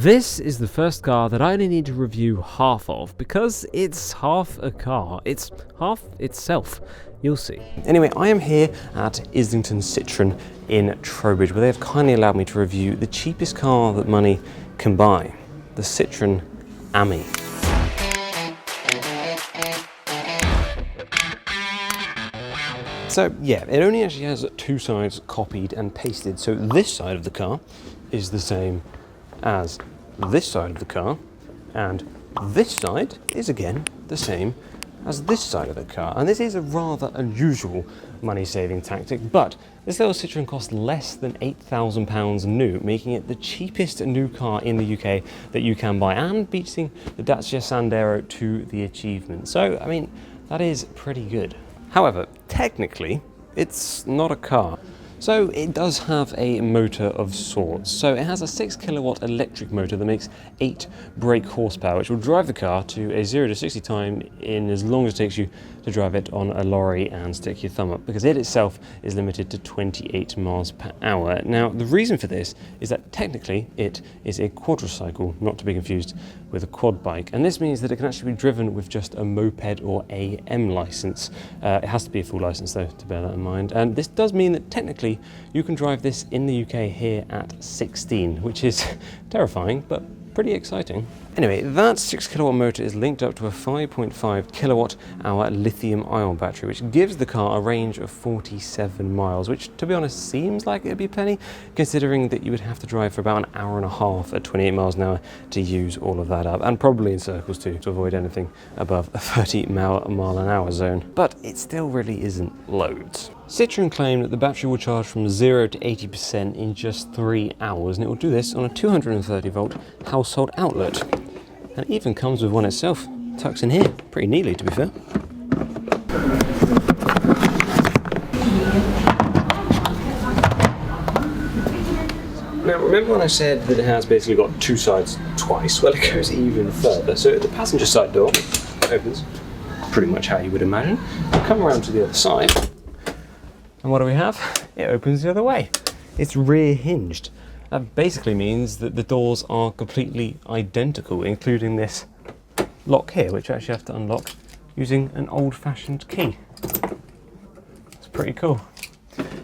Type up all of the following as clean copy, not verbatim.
This is the first car that I only need to review half of, because it's half a car. It's half itself. You'll see. Anyway, I am here at Islington Citroen in Trowbridge, where they have kindly allowed me to review the cheapest car that money can buy, the Citroen Ami. So yeah, it only actually has two sides copied and pasted. So this side of the car is the same as this side of the car, and this side is again the same as this side of the car. And this is a rather unusual money-saving tactic, but this little Citroen costs less than £8,000 new, making it the cheapest new car in the UK that you can buy, and beating the Dacia Sandero to the achievement. So, I mean, that is pretty good. However, technically, it's not a car. So it does have a motor of sorts. So it has a 6 kilowatt electric motor that makes 8 brake horsepower, which will drive the car to a 0 to 60 time in as long as it takes you to drive it on a lorry and stick your thumb up, because it itself is limited to 28 miles per hour. Now, the reason for this is that technically it is a quadricycle, not to be confused with a quad bike. And this means that it can actually be driven with just a moped or AM license. It has to be a full license though, to bear that in mind. And this does mean that technically you can drive this in the UK here at 16, which is terrifying, but pretty exciting. Anyway, that 6 kilowatt motor is linked up to a 5.5 kilowatt hour lithium ion battery, which gives the car a range of 47 miles, which to be honest seems like it'd be plenty, considering that you would have to drive for about an hour and a half at 28 miles an hour to use all of that up, and probably in circles too, to avoid anything above a 30 mile an hour zone. But it still really isn't loads. Citroen claim that the battery will charge from 0 to 80% in just 3 hours, and it will do this on a 230 volt household outlet. And it even comes with one itself, tucks in here, pretty neatly to be fair. Now remember when I said that it has basically got two sides twice? Well, it goes even further. So the passenger side door opens pretty much how you would imagine. You come around to the other side, and what do we have? It opens the other way. It's rear hinged. That basically means that the doors are completely identical, including this lock here, which you actually have to unlock using an old-fashioned key. It's pretty cool.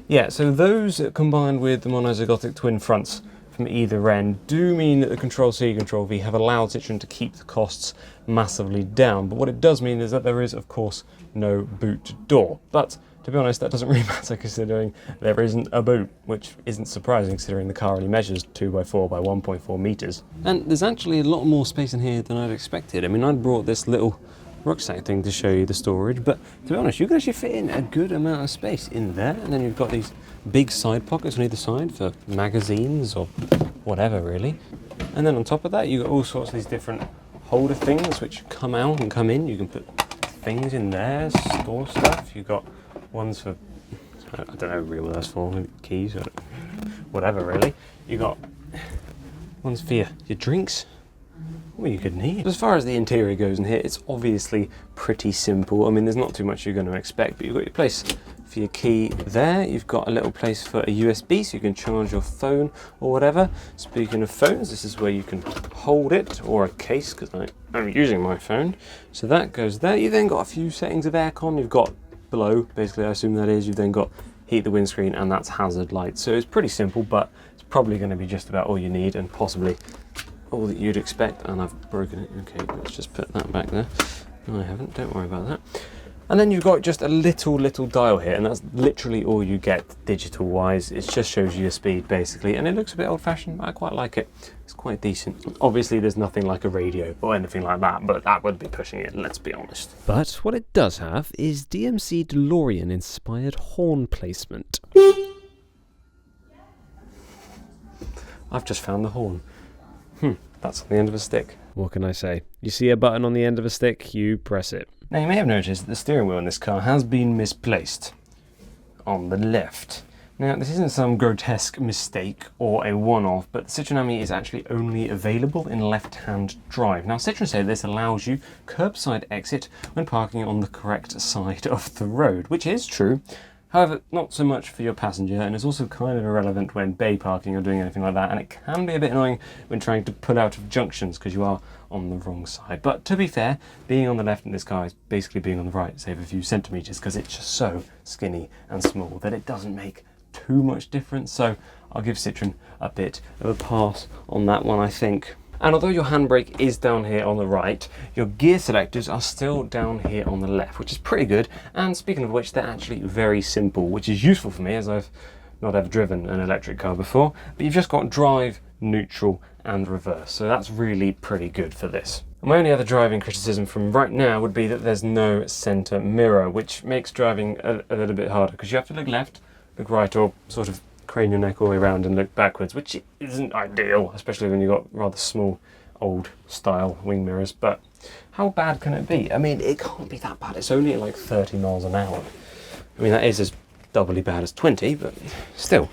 Yeah, so those combined with the monozygotic twin fronts from either end do mean that the Control-C, Control-V have allowed Citroen to keep the costs massively down. But what it does mean is that there is, of course, no boot door. But to be honest, that doesn't really matter, considering there isn't a boot, which isn't surprising considering the car only measures 2x4 by 1.4 meters. And there's actually a lot more space in here than I'd expected. I mean, I'd brought this little rucksack thing to show you the storage, but to be honest, you can actually fit in a good amount of space in there. And then you've got these big side pockets on either side for magazines or whatever, really. And then on top of that, you've got all sorts of these different holder things which come out and come in. You can put things in there, store stuff. You've got ones for, I don't know really what that's for, maybe keys or whatever really. You got ones for your drinks, what you could need. As far as the interior goes in here, it's obviously pretty simple. I mean, there's not too much you're going to expect, but you've got your place for your key there. You've got a little place for a USB so you can charge your phone or whatever. Speaking of phones, this is where you can hold it, or a case, because I'm using my phone. So that goes there. You then got a few settings of aircon. You've got below, basically, I assume that is. You've then got heat the windscreen, and that's hazard lights. So it's pretty simple, but it's probably going to be just about all you need, and possibly all that you'd expect. And I've broken it. Okay, let's just put that back there. No, I haven't, don't worry about that. And then you've got just a little dial here, and that's literally all you get digital wise. It just shows you your speed basically, and it looks a bit old fashioned, but I quite like it. It's quite decent. Obviously there's nothing like a radio or anything like that, but that would be pushing it, let's be honest. But what it does have is DMC DeLorean inspired horn placement. I've just found the horn. That's on the end of a stick. What can I say? You see a button on the end of a stick, you press it. Now you may have noticed that the steering wheel in this car has been misplaced on the left. Now this isn't some grotesque mistake or a one-off, but the Citroen Ami is actually only available in left-hand drive. Now Citroen say this allows you curbside exit when parking on the correct side of the road, which is true. However, not so much for your passenger, and it's also kind of irrelevant when bay parking or doing anything like that, and it can be a bit annoying when trying to pull out of junctions because you are on the wrong side. But to be fair, being on the left in this car is basically being on the right, save a few centimetres, because it's just so skinny and small that it doesn't make too much difference. So I'll give Citroen a bit of a pass on that one, I think. And although your handbrake is down here on the right, your gear selectors are still down here on the left, which is pretty good. And speaking of which, they're actually very simple, which is useful for me as I've not ever driven an electric car before. But you've just got drive, neutral and reverse. So that's really pretty good for this. And my only other driving criticism from right now would be that there's no center mirror, which makes driving a little bit harder because you have to look left, look right, or sort of crane your neck all the way around and look backwards, which isn't ideal, especially when you've got rather small, old style wing mirrors. But how bad can it be? I mean, it can't be that bad. It's only at like 30 miles an hour. I mean, that is as doubly bad as 20, but still.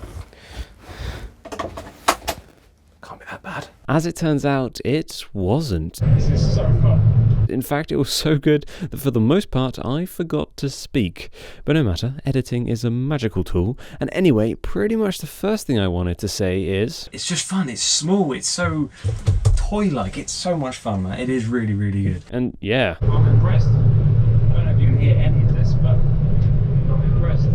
Can't be that bad. As it turns out, it wasn't. This is so fun. In fact, it was so good that for the most part I forgot to speak. But no matter, editing is a magical tool. And anyway, pretty much the first thing I wanted to say is... it's just fun, it's small, it's so toy-like, it's so much fun, man. It is really, really good. And yeah. I'm impressed. I don't know if you can hear any of this, but I'm impressed.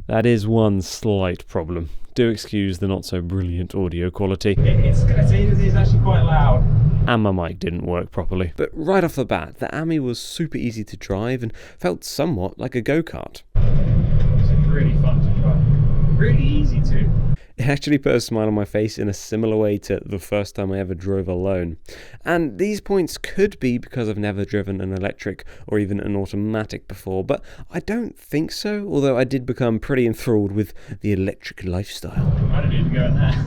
That is one slight problem. Do excuse the not so brilliant audio quality. It's actually quite loud. And my mic didn't work properly. But right off the bat, the Ami was super easy to drive and felt somewhat like a go-kart. It's really fun to drive. Really easy too. It actually put a smile on my face in a similar way to the first time I ever drove alone. And these points could be because I've never driven an electric or even an automatic before, but I don't think so, although I did become pretty enthralled with the electric lifestyle. Might need to go in there.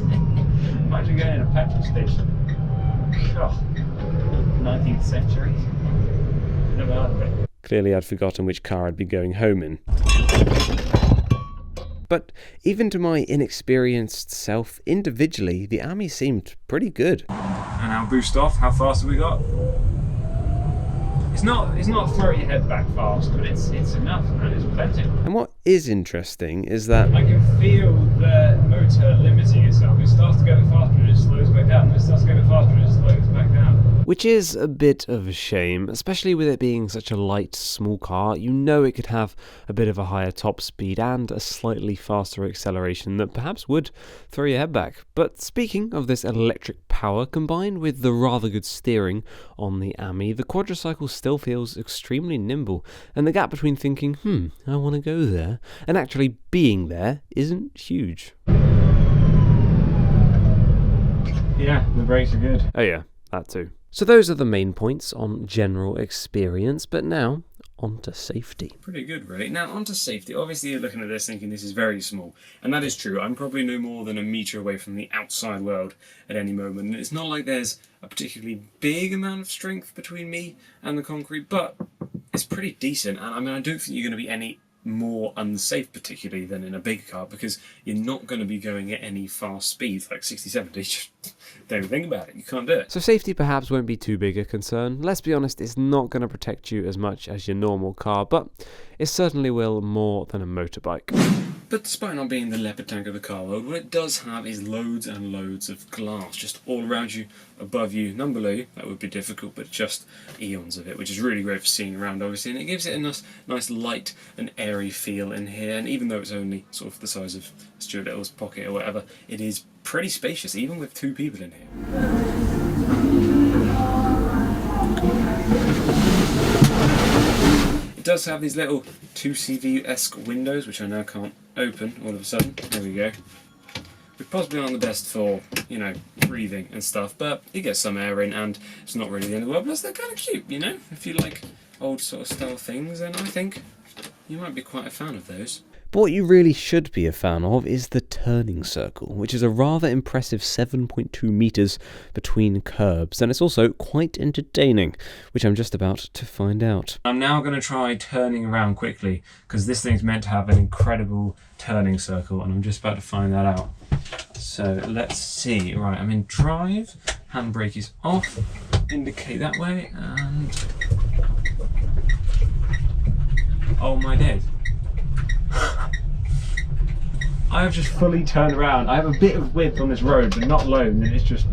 Imagine going in a petrol station. Oh, 19th century. Never heard of it. Clearly I'd forgotten which car I'd be going home in. But even to my inexperienced self, individually, the Ami seemed pretty good. And now boost off, how fast have we got? It's not throw your head back fast, but it's enough, and it's plenty. And what is interesting is that I can feel the motor limiting itself. It starts to go a bit faster and it slows back down, and it starts to go a bit faster and it slows back down. Which is a bit of a shame, especially with it being such a light, small car. You know it could have a bit of a higher top speed and a slightly faster acceleration that perhaps would throw your head back. But speaking of this electric power, combined with the rather good steering on the Ami, the quadricycle still feels extremely nimble, and the gap between thinking, I want to go there, and actually being there isn't huge. Yeah, the brakes are good. Oh yeah, that too. So those are the main points on general experience, but now onto safety. Pretty good, really. Now onto safety. Obviously you're looking at this thinking this is very small, and that is true. I'm probably no more than a metre away from the outside world at any moment, and it's not like there's a particularly big amount of strength between me and the concrete, but it's pretty decent. And I mean, I don't think you're going to be any more unsafe particularly than in a big car, because you're not going to be going at any fast speeds like 60, 70. Just don't think about it, you can't do it. So safety perhaps won't be too big a concern. Let's be honest, it's not going to protect you as much as your normal car, but it certainly will more than a motorbike. But despite not being the Leopard tank of the car world, what it does have is loads and loads of glass, just all around you, above you, none below you. That would be difficult, but just eons of it, which is really great for seeing around, obviously, and it gives it a nice light and airy feel in here. And even though it's only sort of the size of Stuart Little's pocket or whatever, it is pretty spacious, even with two people in here. It does have these little 2CV-esque windows, which I now can't open all of a sudden. There we go. Which possibly aren't the best for, you know, breathing and stuff, but you get some air in, and it's not really the end of the world. Plus, they're kind of cute, you know? If you like old sort of style things, then I think you might be quite a fan of those. But what you really should be a fan of is the turning circle, which is a rather impressive 7.2 metres between curbs, and it's also quite entertaining, which I'm just about to find out. I'm now going to try turning around quickly, because this thing's meant to have an incredible turning circle, and I'm just about to find that out. So let's see. Right, I'm in drive, handbrake is off, indicate that way, and oh my days. I have just fully turned around. I have a bit of width on this road, but not loads, and it's just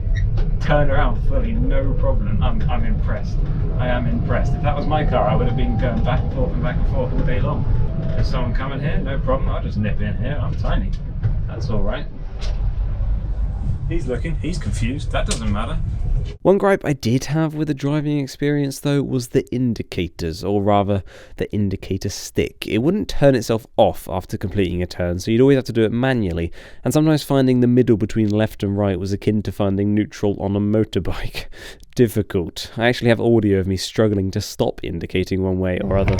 turned around fully, no problem. I'm impressed. I am impressed. If that was my car, I would have been going back and forth all day long. There's someone coming here, no problem. I'll just nip in here. I'm tiny. That's all right. He's looking. He's confused. That doesn't matter. One gripe I did have with the driving experience though was the indicators, or rather the indicator stick. It wouldn't turn itself off after completing a turn, so you'd always have to do it manually, and sometimes finding the middle between left and right was akin to finding neutral on a motorbike. Difficult. I actually have audio of me struggling to stop indicating one way or other.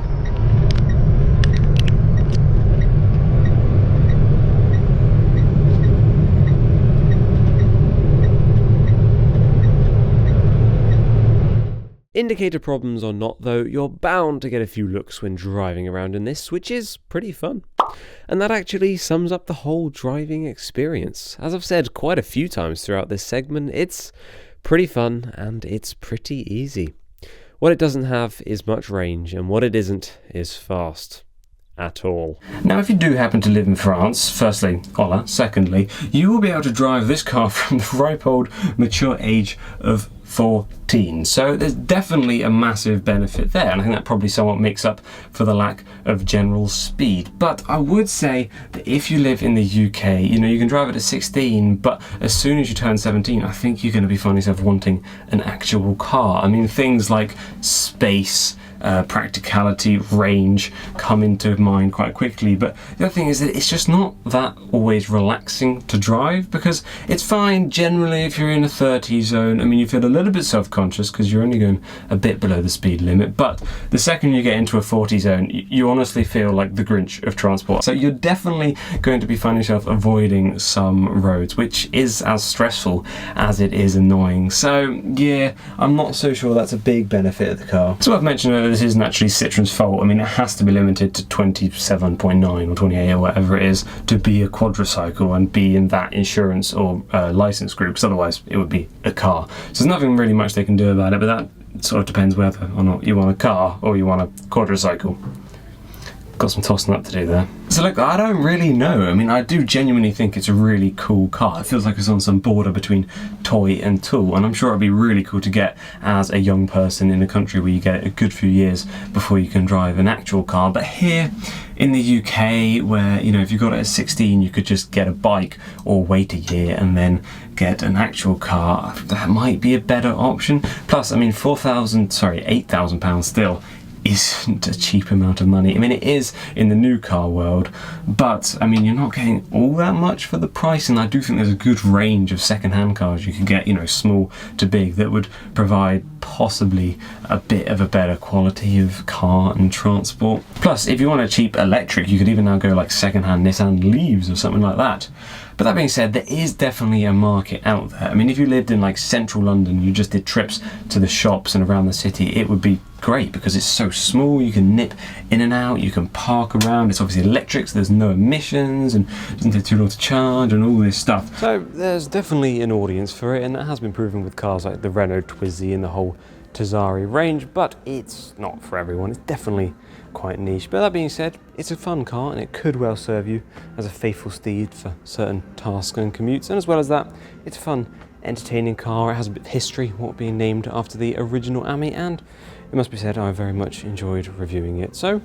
Indicator problems or not though, you're bound to get a few looks when driving around in this, which is pretty fun. And that actually sums up the whole driving experience. As I've said quite a few times throughout this segment, it's pretty fun and it's pretty easy. What it doesn't have is much range, and what it isn't is fast. At all. Now, if you do happen to live in France, firstly, hola, secondly, you will be able to drive this car from the ripe old mature age of 14. So there's definitely a massive benefit there, and I think that probably somewhat makes up for the lack of general speed. But I would say that if you live in the UK, you know, you can drive it at 16, but as soon as you turn 17, I think you're going to be finding yourself wanting an actual car. I mean, things like space, practicality, range come into mind quite quickly, but the other thing is that it's just not that always relaxing to drive, because it's fine generally if you're in a 30 zone. I mean, you feel a little bit self-conscious because you're only going a bit below the speed limit, but the second you get into a 40 zone, you honestly feel like the Grinch of transport. So you're definitely going to be finding yourself avoiding some roads, which is as stressful as it is annoying. So yeah, I'm not so sure that's a big benefit of the car. So I've mentioned earlier, this isn't actually Citroen's fault. I mean, it has to be limited to 27.9 or 28 or whatever it is to be a quadricycle and be in that insurance or license group, because otherwise it would be a car. So there's nothing really much they can do about it, but that sort of depends whether or not you want a car or you want a quadricycle. Got some tossing up to do there. So look, I don't really know. I mean, I do genuinely think it's a really cool car. It feels like it's on some border between toy and tool, and I'm sure it'd be really cool to get as a young person in a country where you get a good few years before you can drive an actual car. But here in the UK, where, you know, if you got it at 16, you could just get a bike or wait a year and then get an actual car. That might be a better option. Plus, I mean, £8,000 still isn't a cheap amount of money. I mean, it is in the new car world, but I mean, you're not getting all that much for the price, and I do think there's a good range of second-hand cars you can get, you know, small to big, that would provide possibly a bit of a better quality of car and transport. Plus, if you want a cheap electric, you could even now go like second-hand Nissan Leafs or something like that. But that being said, there is definitely a market out there. I mean, if you lived in like central London, you just did trips to the shops and around the city, it would be great because it's so small, you can nip in and out, you can park around, it's obviously electric, so there's no emissions and it doesn't take too long to charge and all this stuff. So there's definitely an audience for it, and that has been proven with cars like the Renault Twizy and the whole Tazari range, but it's not for everyone. It's definitely quite niche. But that being said, it's a fun car and it could well serve you as a faithful steed for certain tasks and commutes, and as well as that, it's a fun, entertaining car. It has a bit of history, what being named after the original Ami, and it must be said, I very much enjoyed reviewing it. So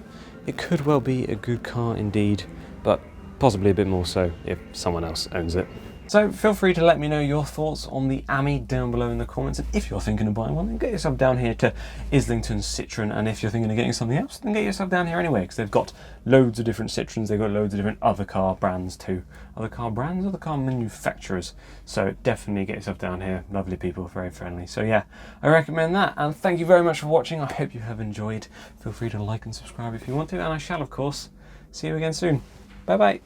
it could well be a good car indeed, but possibly a bit more so if someone else owns it. So feel free to let me know your thoughts on the Ami down below in the comments, and if you're thinking of buying one, then get yourself down here to Islington Citroen, and if you're thinking of getting something else, then get yourself down here anyway, because they've got loads of different Citroens, they've got loads of different other car brands too. Other car brands, other car manufacturers. So definitely get yourself down here, lovely people, very friendly. So yeah, I recommend that, and thank you very much for watching. I hope you have enjoyed. Feel free to like and subscribe if you want to, and I shall of course see you again soon. Bye bye.